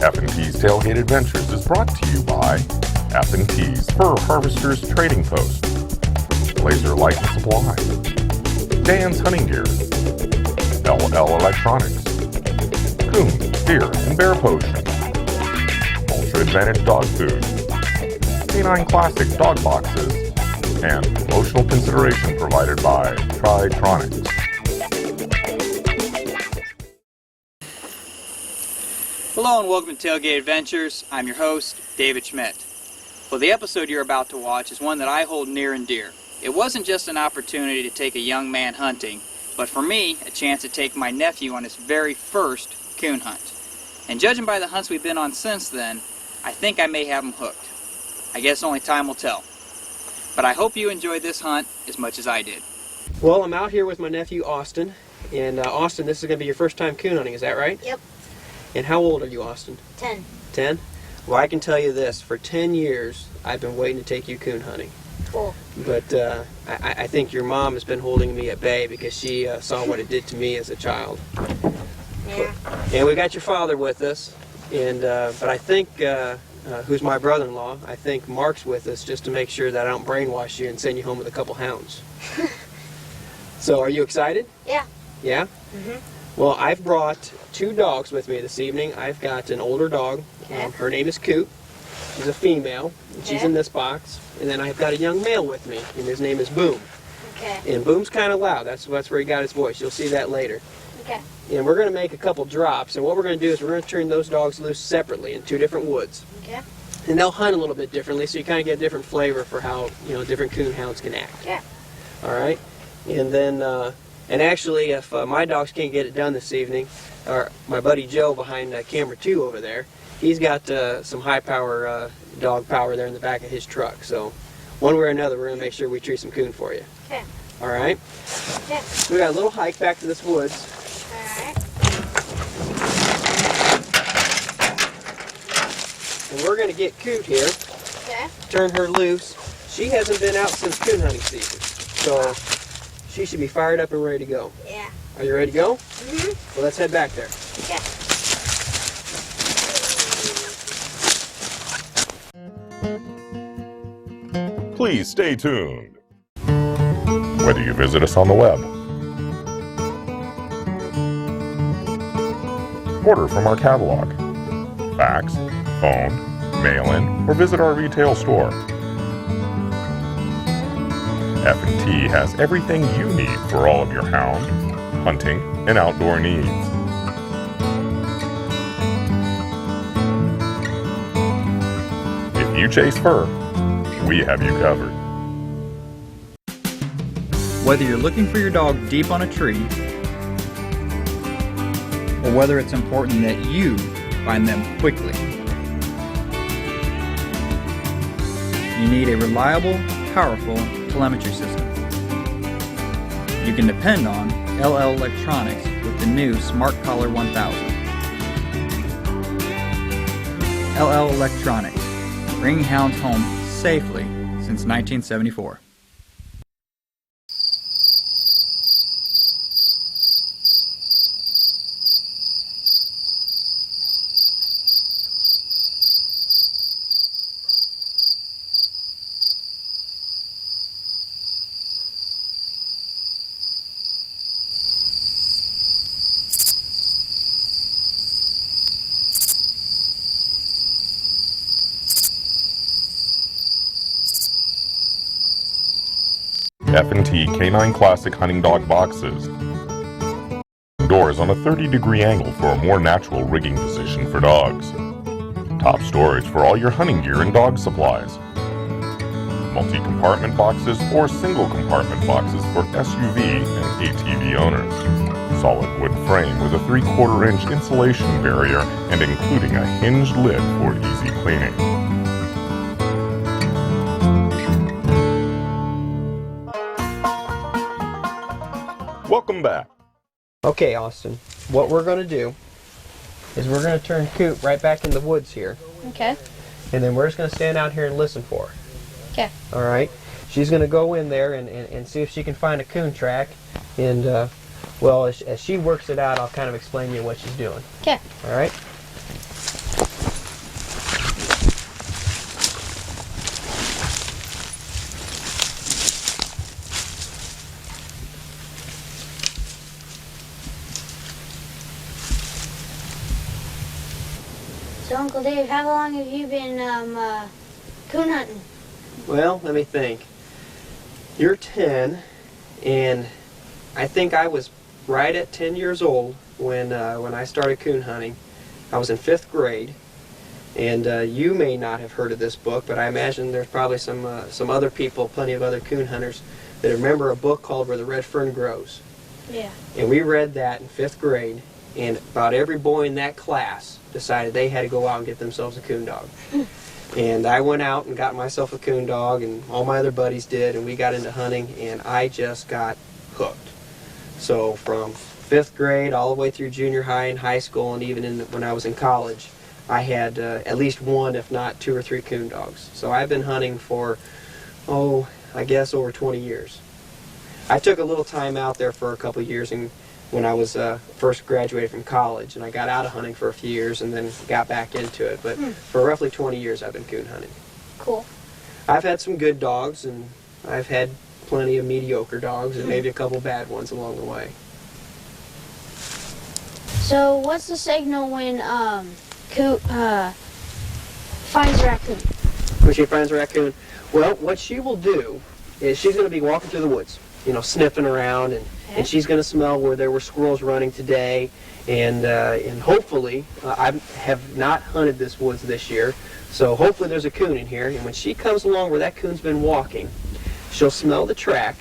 F&T's Tailgate Adventures is brought to you by F&T's Fur Harvesters Trading Post, Laser Light and Supply, Dan's Hunting Gear, LL Electronics, Coon, Deer, and Bear Potion, Ultra Advantage Dog Food, Canine Classic Dog Boxes, and promotional consideration provided by Tritronics. Hello and welcome to Tailgate Adventures. I'm your host, David Schmidt. Well, the episode you're about to watch is one that I hold near and dear. It wasn't just an opportunity to take a young man hunting, but for me, a chance to take my nephew on his very first coon hunt. And judging by the hunts we've been on since then, I think I may have him hooked. I guess only time will tell. But I hope you enjoyed this hunt as much as I did. Well, I'm out here with my nephew, Austin. And Austin, this is going to be your first time coon hunting, is that right? Yep. And how old are you, Austin? 10. 10? Well, I can tell you this. For 10 years, I've been waiting to take you coon hunting. Cool. But I think your mom has been holding me at bay because she saw what it did to me as a child. Yeah. And we got your father with us. And but I think, who's my brother-in-law, I think Mark's with us just to make sure that I don't brainwash you and send you home with a couple hounds. So, are you excited? Yeah. Yeah? Mm-hmm. Well, I've brought 2 dogs with me this evening. I've got an older dog. Okay. Her name is Coot. She's a female. And she's Okay. in this box. And then I've got a young male with me, and his name is Boom. Okay. And Boom's kind of loud. That's where he got his voice. You'll see that later. Okay. And we're going to make a couple drops. And what we're going to do is we're going to turn those dogs loose separately in 2 different woods. Okay. And they'll hunt a little bit differently, so you kind of get a different flavor for how different coon hounds can act. Yeah. All right. And then. And actually, if my dogs can't get it done this evening, or my buddy Joe behind camera 2 over there, he's got some high-power dog power there in the back of his truck. So one way or another, we're going to make sure we tree some coon for you. Okay. All right? Okay. We got a little hike back to this woods. All right. And we're going to get Coot here, Okay. turn her loose. She hasn't been out since coon hunting season. So she should be fired up and ready to go. Yeah. Are you ready to go? Mm-hmm. Well, let's head back there. Okay. Please stay tuned. Whether you visit us on the web, order from our catalog, fax, phone, mail-in, or visit our retail store, F&T has everything you need for all of your hound, hunting, and outdoor needs. If you chase fur, we have you covered. Whether you're looking for your dog deep on a tree, or whether it's important that you find them quickly, you need a reliable, powerful telemetry system. You can depend on LL Electronics with the new Smart Collar 1000. LL Electronics, bringing hounds home safely since 1974. F&T Canine Classic Hunting Dog Boxes. Doors on a 30-degree angle for a more natural rigging position for dogs. Top storage for all your hunting gear and dog supplies. multi-compartment boxes, or single compartment boxes for SUV and ATV owners. Solid wood frame with a 3/4 inch insulation barrier and including a hinged lid for easy cleaning. Welcome back. Okay, Austin, what we're going to do is we're going to turn Coot right back in the woods here, Okay. and then we're just going to stand out here and listen for her. Okay. All right? She's going to go in there and see if she can find a coon track, and, well, as she works it out, I'll kind of explain to you what she's doing. Okay. All right? So, Uncle Dave, how long have you been coon hunting? Well, let me think. You're 10, and I think I was right at 10 years old when I started coon hunting. I was in 5th grade, and you may not have heard of this book, but I imagine there's probably some other people, plenty of other coon hunters, that remember a book called Where the Red Fern Grows. Yeah. And we read that in 5th grade, and about every boy in that class decided they had to go out and get themselves a coon dog. And I went out and got myself a coon dog, and all my other buddies did, and we got into hunting, and I just got hooked. So from 5th grade all the way through junior high and high school, and even when I was in college, I had at least one, if not 2 or 3 coon dogs. So I've been hunting for, I guess over 20 years. I took a little time out there for a couple of years when I was first graduated from college, and I got out of hunting for a few years and then got back into it. But for roughly 20 years I've been coon hunting. Cool. I've had some good dogs, and I've had plenty of mediocre dogs, and maybe a couple bad ones along the way. So, what's the signal when Coot finds a raccoon? When she finds a raccoon, well, what she will do is she's going to be walking through the woods, you know, sniffing around, and she's going to smell where there were squirrels running today, and hopefully, I have not hunted this woods this year, so hopefully there's a coon in here, and when she comes along where that coon's been walking, she'll smell the track,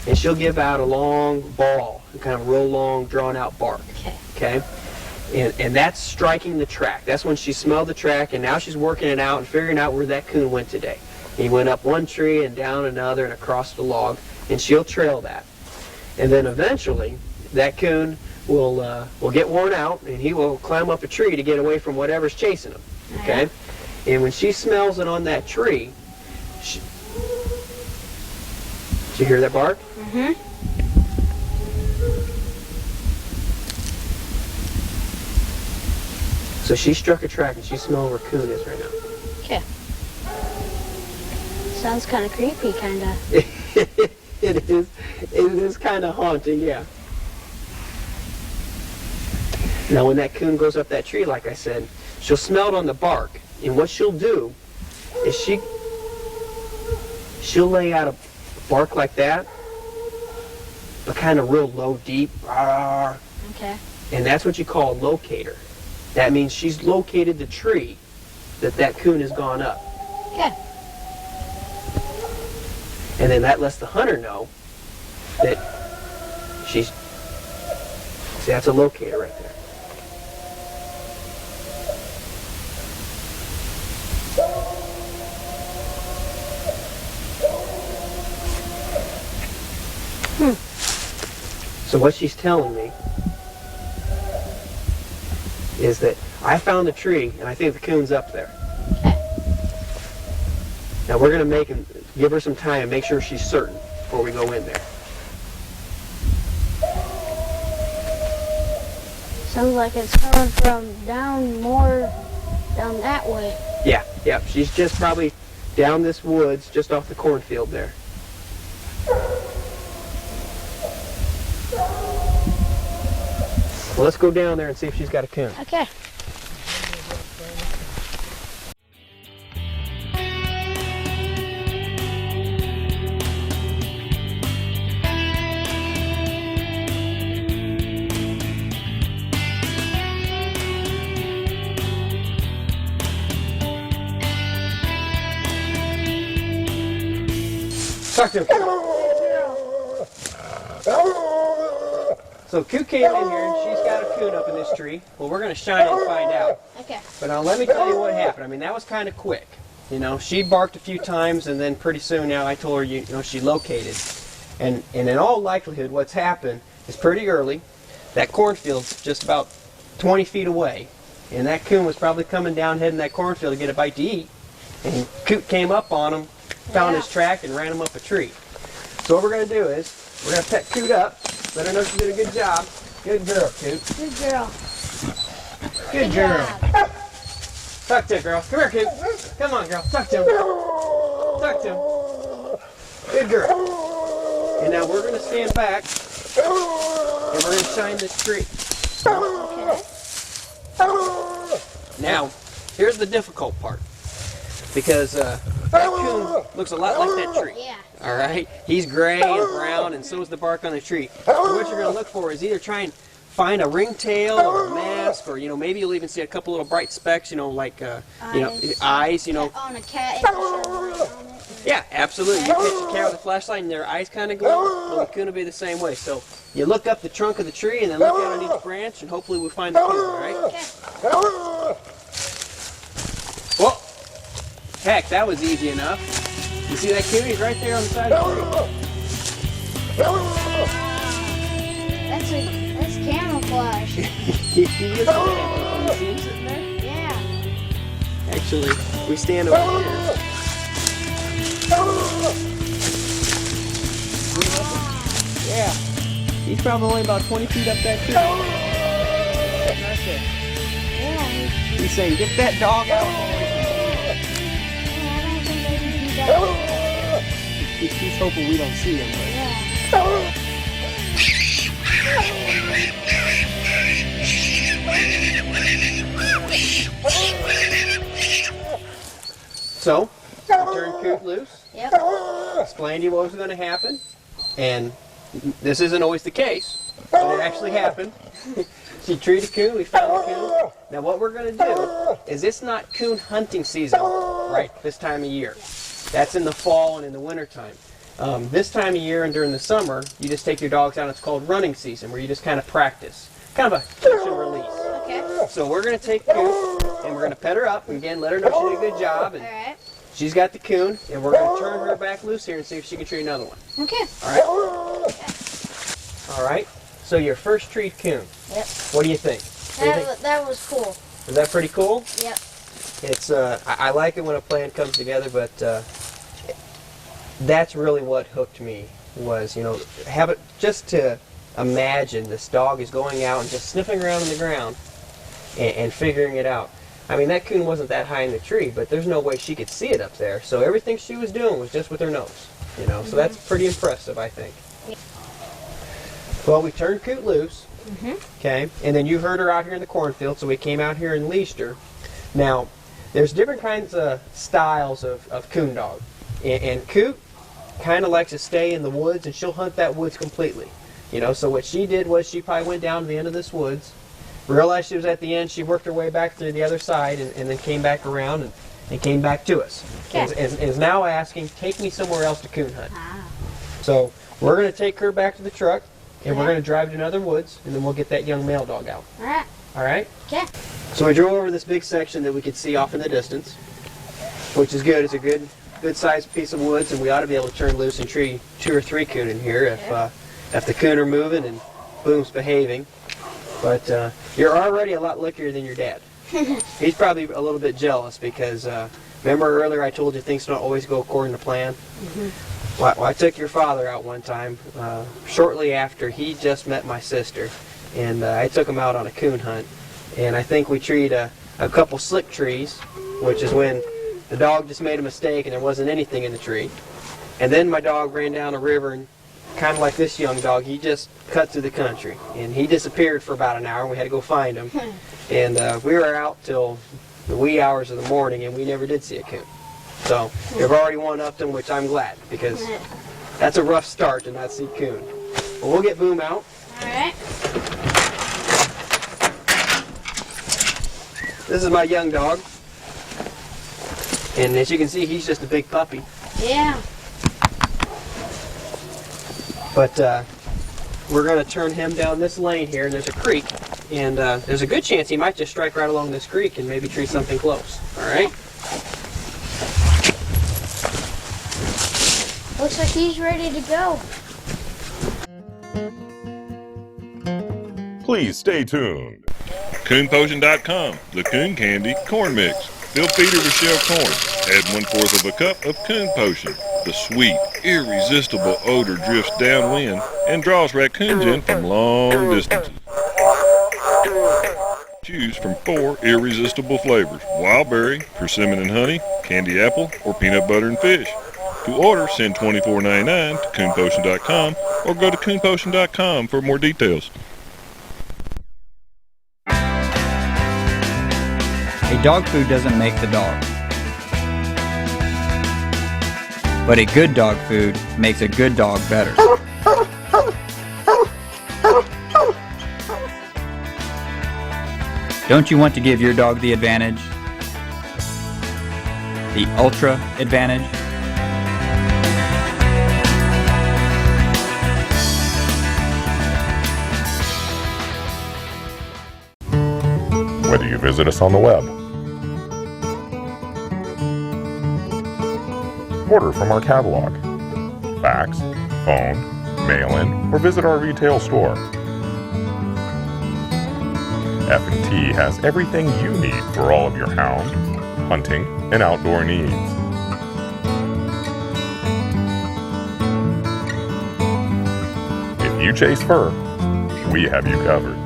and she'll give out a long bawl, a kind of real long, drawn-out bark. Okay? And that's striking the track. That's when she smelled the track, and now she's working it out and figuring out where that coon went today. He went up one tree and down another and across the log, and she'll trail that. And then eventually, that coon will get worn out, and he will climb up a tree to get away from whatever's chasing him. Okay? And when she smells it on that tree, did you hear that bark? Mm-hmm. So she struck a track, and she smells where coon is right now. Okay. Sounds kind of creepy, kind of. It is kind of haunting, yeah. Now when that coon goes up that tree, like I said, she'll smell it on the bark, and what she'll do is she'll lay out a bark like that, but kind of real low, deep, Okay. and that's what you call a locator. That means she's located the tree that coon has gone up. Okay. And then that lets the hunter know that see, that's a locator right there. So what she's telling me is that I found the tree, and I think the coon's up there. Okay. Now we're going to give her some time and make sure she's certain before we go in there. Sounds like it's coming from down that way. Yeah, she's just probably down this woods just off the cornfield there. Well, let's go down there and see if she's got a coon. Okay. Talk to him. So Coot came in here and she's got a coon up in this tree. Well, we're going to shine it and find out. Okay. But now let me tell you what happened. I mean, that was kind of quick. You know, she barked a few times and then pretty soon now I told her, you know, she located. And in all likelihood, what's happened is pretty early. That cornfield's just about 20 feet away. And that coon was probably coming down heading that cornfield to get a bite to eat. And Coot came up on him, found his track, and ran him up a tree. So what we're going to do is, we're going to pet Coot up, let her know she did a good job. Good girl, Coot. Good girl. Good girl. Talk to her, girl. Come here, Coot. Come on, girl. Talk to him. Talk to him. Good girl. And now we're going to stand back, and we're going to shine this tree. Okay. Now, here's the difficult part. Because that coon looks a lot like that tree. Yeah. All right? He's gray and brown, and so is the bark on the tree. So what you're going to look for is either try and find a ringtail or a mask, or, you know, maybe you'll even see a couple little bright specks, you know, like, you know, eyes, you know. On a cat. It has a light on it. Yeah, absolutely. You catch a cat with a flashlight and their eyes kind of glow, well, the coon will be the same way. So you look up the trunk of the tree and then look out on each branch, and hopefully we'll find the coon, all right? Okay. Well, heck, that was easy enough. You see that coon? He's right there on the side of the tree. That's camouflage. He is camouflage. You see him sitting there? Yeah. Actually, we stand over here. Yeah. He's probably only about 20 feet up that tree. Sitting right there. Yeah. He's saying, get that dog out. I don't think they can do that. He's hoping we don't see him. Yeah. So, we turned Coot loose. Yep. Explained to you what was going to happen. And this isn't always the case, but it actually happened. She treated a coon, we found a coon. Now what we're going to do is, it's not coon hunting season right this time of year. That's in the fall and in the winter time. This time of year and during the summer, you just take your dogs out. It's called running season, where you just kind of practice. Kind of a catch and release. Okay. So we're going to take Coot and we're going to pet her up. And again, let her know she did a good job. And Alright. she's got the coon, and we're going to turn her back loose here and see if she can treat another one. Okay. All right? All right. So your first treat coon. Yep. What do you think? That was cool. Is that pretty cool? Yep. It's I like it when a plan comes together, but that's really what hooked me. Was, you know, have it just to imagine this dog is going out and just sniffing around on the ground and figuring it out. I mean, that coon wasn't that high in the tree, but there's no way she could see it up there. So everything she was doing was just with her nose, you know. So that's pretty impressive, I think. Well, we turned Coot loose, okay, and then you heard her out here in the cornfield, so we came out here and leashed her. Now, there's different kinds of styles of coon dog, and Coot kind of likes to stay in the woods, and she'll hunt that woods completely, you know. So what she did was she probably went down to the end of this woods, realized she was at the end, she worked her way back through the other side, and then came back around and came back to us. Okay. And is now asking, take me somewhere else to coon hunt. Ah. So we're going to take her back to the truck, and we're Okay. going to drive to another woods, and then we'll get that young male dog out. Alright. All right? Okay. So we drove over this big section that we could see off in the distance, which is good. It's a good sized piece of woods, and we ought to be able to turn loose and tree 2 or 3 coon in here if the coon are moving and Boom's behaving. But you're already a lot luckier than your dad. He's probably a little bit jealous because remember earlier I told you things don't always go according to plan? Well, I took your father out one time shortly after he just met my sister, and I took him out on a coon hunt, and I think we treed a couple slick trees, which is when the dog just made a mistake and there wasn't anything in the tree. And then my dog ran down a river, and kind of like this young dog, he just cut through the country, and he disappeared for about an hour, and we had to go find him. And we were out till the wee hours of the morning, and we never did see a coon. So we've already one-upped him, which I'm glad, because that's a rough start to not see coon. But we'll get Boom out. Alright. This is my young dog, and as you can see, he's just a big puppy. Yeah. But we're going to turn him down this lane here, and there's a creek, and there's a good chance he might just strike right along this creek and maybe tree something close. All right? Looks like he's ready to go. Please stay tuned. CoonPotion.com, the Coon Candy Corn Mix. Fill feeder with shell corn. Add 1/4 of a cup of Coon Potion. The sweet, irresistible odor drifts downwind and draws raccoons in from long distances. Choose from 4 irresistible flavors: wild berry, persimmon and honey, candy apple, or peanut butter and fish. To order, send $24.99 to CoonPotion.com or go to CoonPotion.com for more details. A dog food doesn't make the dog. But a good dog food makes a good dog better. Don't you want to give your dog the advantage? The ultra advantage? Whether you visit us on the web, order from our catalog, fax, phone, mail-in, or visit our retail store, F&T has everything you need for all of your hound, hunting, and outdoor needs. If you chase fur, we have you covered.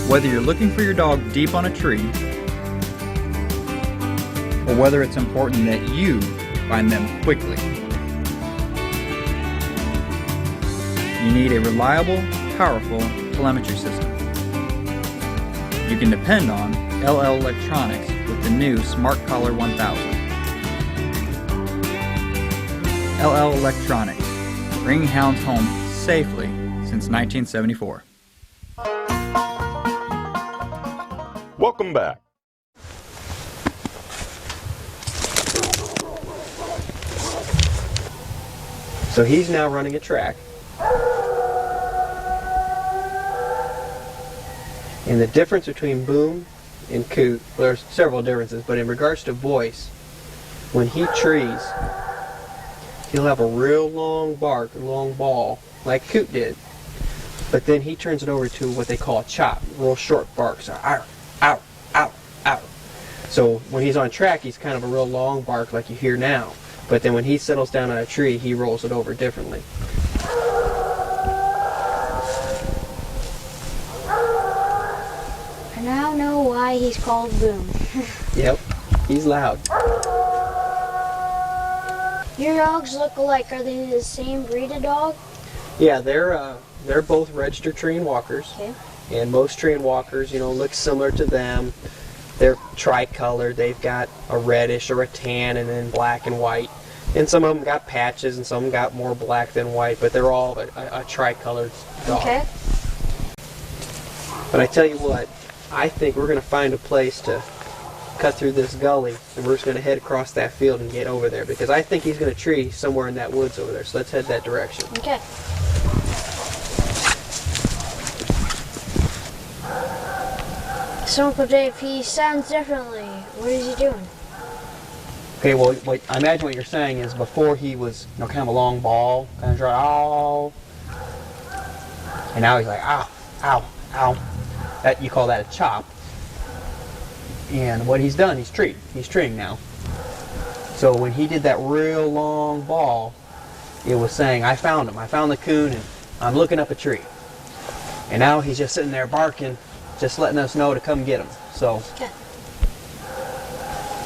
Whether you're looking for your dog deep on a tree, or whether it's important that you find them quickly, you need a reliable, powerful telemetry system. You can depend on LL Electronics with the new Smart Collar 1000. LL Electronics, bringing hounds home safely since 1974. Welcome back. So he's now running a track. And the difference between Boom and Coot, well, there's several differences, but in regards to voice, when he trees, he'll have a real long bark, a long bawl, like Coot did. But then he turns it over to what they call a chop, real short barks. So, ow, ow, ow, ow. So when he's on track, he's kind of a real long bark like you hear now. But then when he settles down on a tree, he rolls it over differently. I now know why he's called Boom. Yep, he's loud. Your dogs look alike. Are they the same breed of dog? Yeah, they're both registered trained walkers. Okay. And most trained walkers, look similar to them. They're tricolored. They've got a reddish or a tan and then black and white. And some of them got patches and some of them got more black than white, but they're all a tricolored dog. Okay. But I tell you what, I think we're going to find a place to cut through this gully, and we're just going to head across that field and get over there, because I think he's going to tree somewhere in that woods over there. So let's head that direction. Okay. So Uncle Dave, he sounds differently. What is he doing? Okay, well, I imagine what you're saying is before he was, kind of a long ball, kind of dry, ow, and now he's like, ow, ow, ow. You call that a chop. And what he's done, he's treed. He's treeing now. So when he did that real long ball, it was saying, I found him. I found the coon, and I'm looking up a tree. And now he's just sitting there barking, just letting us know to come get him. So Okay.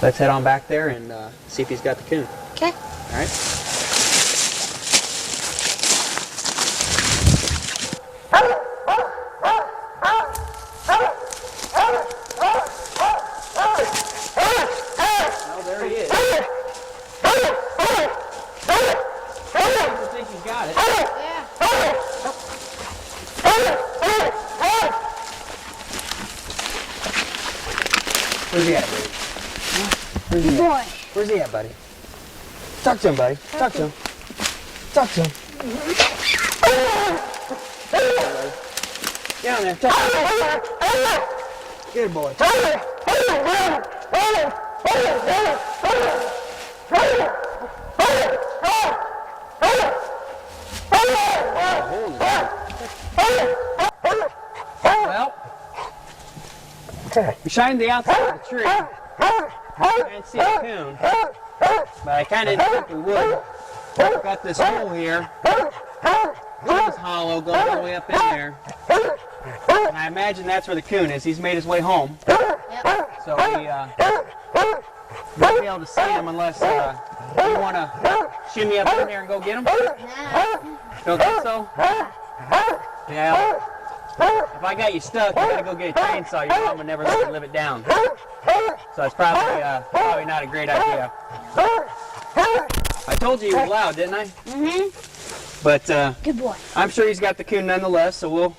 let's head on back there and see if he's got the coon. Okay. All right. Oh, there he is. I think he's got it. Yeah. Where's he at, buddy? Where's he at? Boy. Where's he at, buddy? Talk to him, buddy. Talk to him. Talk to him. Down there, talk to him. Good boy. Well, we shined the outside of the tree. I can't see a coon, but I kind of didn't think we would. Got this hole here. This hollow goes all the way up in there. And I imagine that's where the coon is. He's made his way home. Yep. So we won't be able to see him unless you want to shimmy up in there and go get him. Nah. Don't think so? Yeah. If I got you stuck, you gotta go get a chainsaw. Your mom would never let you live it down. So it's probably not a great idea. I told you he was loud, didn't I? Mm-hmm. But Good boy. I'm sure he's got the coon nonetheless, so we'll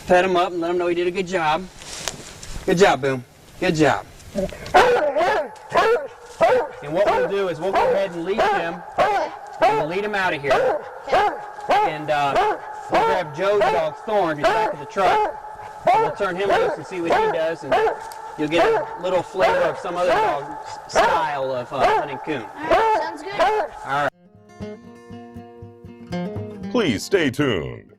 pet him up and let him know he did a good job. Good job, Boom. Good job. And what we'll do is we'll go ahead and leash him, and we'll lead him out of here. And we'll grab Joe's dog, Thorn, who's back in the truck. And we'll turn him loose and see what he does, and you'll get a little flavor of some other dog style of hunting coon. Alright, sounds good. All right. Please stay tuned.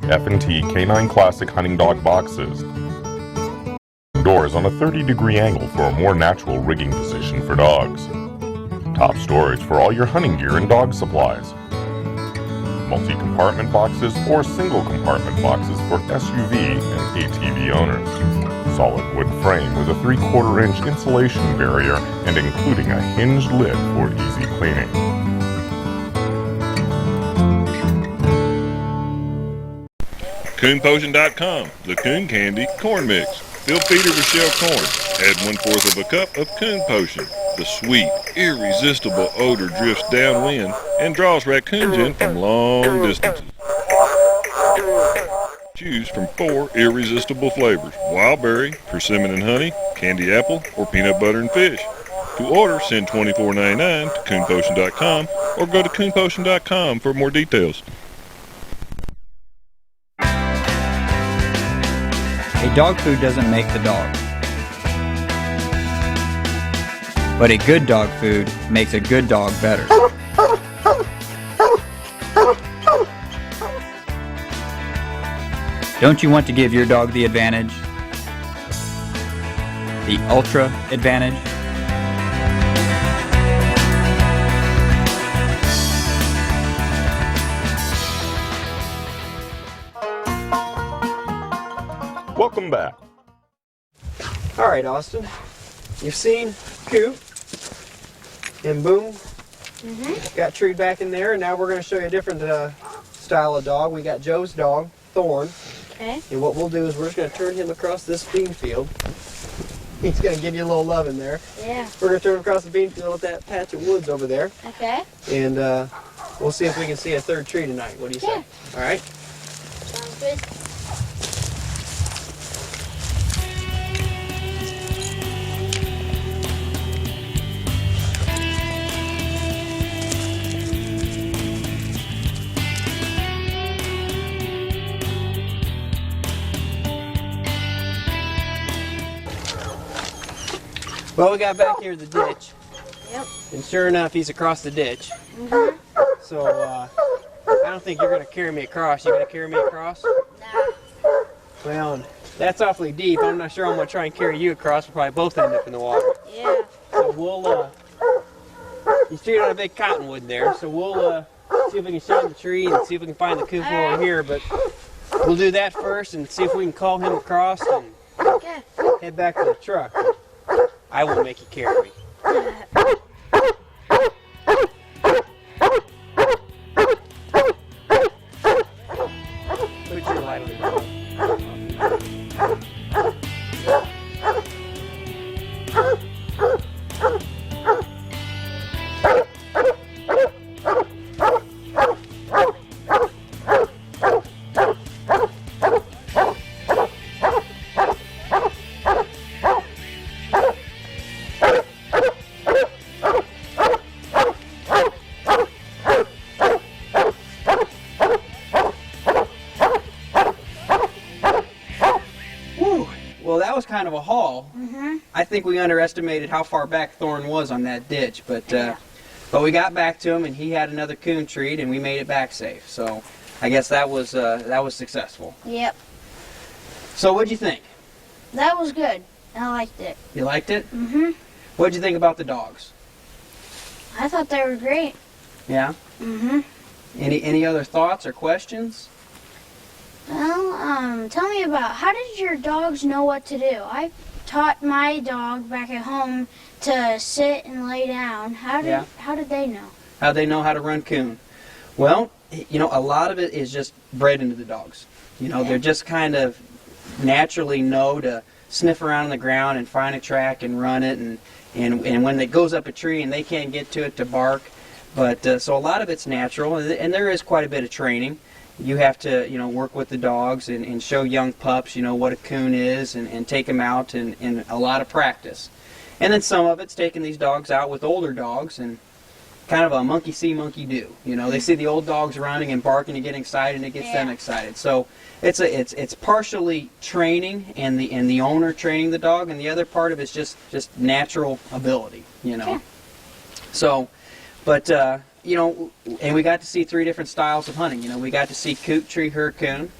F&T Canine Classic Hunting Dog Boxes. Doors on a 30-degree angle for a more natural rigging position for dogs. Top storage for all your hunting gear and dog supplies. Multi-compartment boxes or single-compartment boxes for SUV and ATV owners. Solid wood frame with a 3/4-inch insulation barrier and including a hinged lid for easy cleaning. CoonPotion.com, the Coon Candy Corn Mix. Fill feeder with shell corn. Add 1/4 of a cup of Coon Potion. The sweet, irresistible odor drifts downwind and draws raccoons in from long distances. Choose from 4 irresistible flavors: wild berry, persimmon and honey, candy apple, or peanut butter and fish. To order, send $24.99 to CoonPotion.com or go to CoonPotion.com for more details. A dog food doesn't make the dog. But a good dog food makes a good dog better. Don't you want to give your dog the advantage? The ultra advantage? Welcome back. All right, Austin. You've seen Coop and Boom. Got treed back in there, and now we're going to show you a different style of dog. We got Joe's dog, Thorn. Okay. And what we'll do is we're just going to turn him across this bean field. He's going to give you a little love in there. Yeah. We're going to turn him across the bean field with that patch of woods over there. Okay. And we'll see if we can see a third tree tonight. What do you say? All right? Sounds good. Well, we got back here to the ditch. Yep. And sure enough, he's across the ditch. So, I don't think you're going to carry me across. You going to carry me across? Nah. Well, that's awfully deep. I'm not sure I'm going to try and carry you across. We'll probably both end up in the water. Yeah. So we'll, he's treated on a big cottonwood there. So we'll see if we can shine the tree and see if we can find the coop over here. But we'll do that first and see if we can call him across and Okay. head back to the truck. I won't make you carry me. Well, that was kind of a haul. Mm-hmm. I think we underestimated how far back Thorn was on that ditch, but Yeah. but we got back to him, and he had another coon treat, and we made it back safe. So I guess that was successful. Yep. So what'd you think? That was good. I liked it. You liked it? Mm-hmm. What'd you think about the dogs? I thought they were great. Yeah. Mm-hmm. Any other thoughts or questions? Well, tell me about, how did your dogs know what to do? I taught my dog back at home to sit and lay down. How did they know? How they know how to run coon? Well, you know, a lot of it is just bred into the dogs. You know, they're just kind of naturally know to sniff around on the ground and find a track and run it, and when it goes up a tree and they can't get to it, to bark. But so a lot of it's natural, and there is quite a bit of training. You have to, you know, work with the dogs and show young pups, you know, what a coon is, and take them out in a lot of practice. And then some of it's taking these dogs out with older dogs and kind of a monkey see, monkey do. You know, they see the old dogs running and barking and getting excited, and it gets them excited. So it's partially training and the owner training the dog, and the other part of it's just natural ability. You know, so, but. You know, and we got to see 3 different styles of hunting. You know, we got to see coot tree her coon.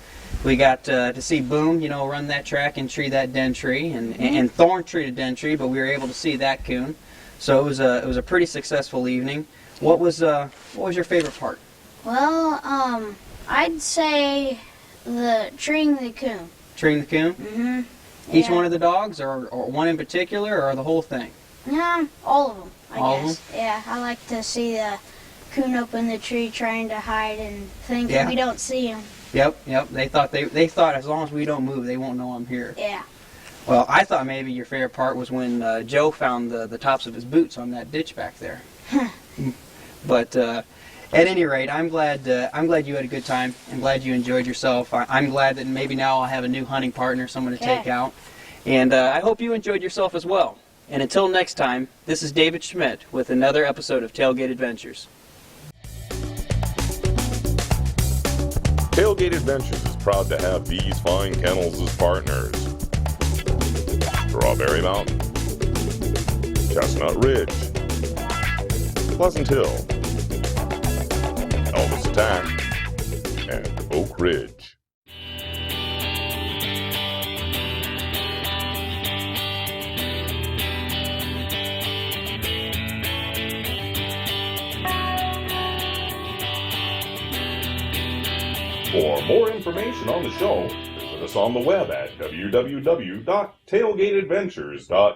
We got to see Boom, you know, run that track and tree that den tree, and Thorn treated den tree, but we were able to see that coon. So it was a pretty successful evening. What was your favorite part? Well, I'd say treeing the coon. Treeing the coon? Mm-hmm. Each one of the dogs, or one in particular, or the whole thing? Yeah, all of them, I All of guess. Yeah, I like to see the coon up in the tree trying to hide and think that we don't see him. Yep. They thought as long as we don't move, they won't know I'm here. Yeah. Well, I thought maybe your favorite part was when Joe found the tops of his boots on that ditch back there. But at any rate, I'm glad you had a good time. I'm glad you enjoyed yourself. I'm glad that maybe now I'll have a new hunting partner, someone to take out. And I hope you enjoyed yourself as well. And until next time, this is David Schmidt with another episode of Tailgate Adventures. Tailgate Adventures is proud to have these fine kennels as partners: Strawberry Mountain, Chestnut Ridge, Pleasant Hill, Elvis Attack, and Oak Ridge. For more information on the show, visit us on the web at www.tailgateadventures.com.